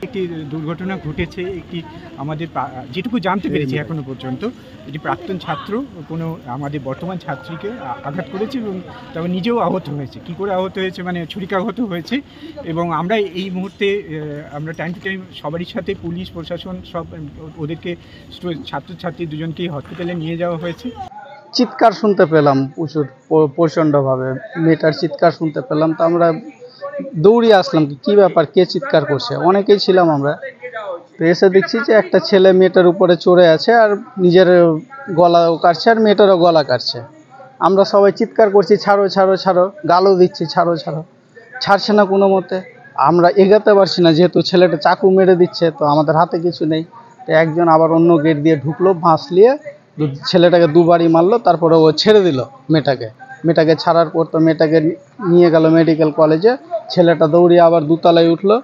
একটি দুর্ঘটনা ঘটেছে, একটি আমাদের যেটুকু জানতে পেরেছি এখনো পর্যন্ত এটি প্রাক্তন ছাত্র কোনো আমাদের বর্তমান ছাত্রীকে আঘাত করেছে এবং তবে নিজেও আহত হয়েছে। কি করে আহত হয়েছে মানে ছুরিকাঘাত হয়েছে। এবং আমরা এই মুহূর্তে আমরা টাইম টু টাইম সবারই সাথে পুলিশ প্রশাসন সব ওদেরকে ছাত্রছাত্রী দুজনকেই হসপিটালে নিয়ে যাওয়া হয়েছে। চিৎকার শুনতে পেলাম প্রচণ্ডভাবে, মেয়েটার চিৎকার শুনতে পেলাম। তো আমরা দৌড়িয়ে আসলাম, কি ব্যাপার, কে চিৎকার করছে। অনেকেই ছিলাম আমরা। তো এসে দেখছি যে একটা ছেলে মেয়েটার উপরে চড়ে আছে আর নিজের গলাও কাটছে আর মেয়েটারও গলা কাটছে। আমরা সবাই চিৎকার করছি, ছাড়ো ছাড়ো ছাড়ো, গালও দিচ্ছি, ছাড়ো ছাড়ো, ছাড়ছে না কোনো মতে। আমরা এগাতে পারছি না, যেহেতু ছেলেটা চাকু মেরে দিচ্ছে, তো আমাদের হাতে কিছু নেই। তো একজন আবার অন্য গেট দিয়ে ঢুকলো, বাঁশ নিয়ে ছেলেটাকে দুবারই মারলো, তারপরে ও ছেড়ে দিল মেয়েটাকে ছাড়ার পর তো মেয়েটাকে নিয়ে গেল মেডিকেল কলেজে। ছেলেটা দৌড়িয়ে আবার দোতলায় উঠলো,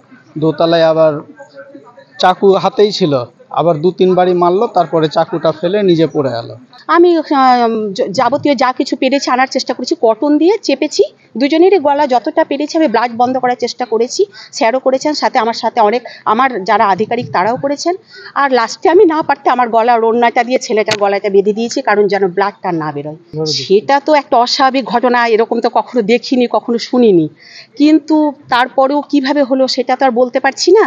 দোতলায় আবার চাকু হাতেই ছিল, আবার 2-3 বারই মারলো, তারপরে চাকুটা ফেলে নিজে পড়ে গেল। আমি যাবতীয় যা কিছু পেরেছি আনার চেষ্টা করেছি, কটন দিয়ে চেপেছি, দুজনেরই গলা যতটা পেরেছি আমি ব্লাড বন্ধ করার চেষ্টা করেছি। স্যারও করেছেন, আমার সাথে অনেক আমার যারা আধিকারিক তারাও করেছেন। আর লাস্টে আমি না পারতে আমার গলার ওড়নাটা দিয়ে ছেলেটার গলাটা বেঁধে দিয়েছি, কারণ যেন ব্লাডটা না বেরোয়। সেটা তো একটা অস্বাভাবিক ঘটনা, এরকম তো কখনো দেখিনি, কখনো শুনিনি। কিন্তু তারপরেও কিভাবে হলো সেটা তো আর বলতে পারছি না।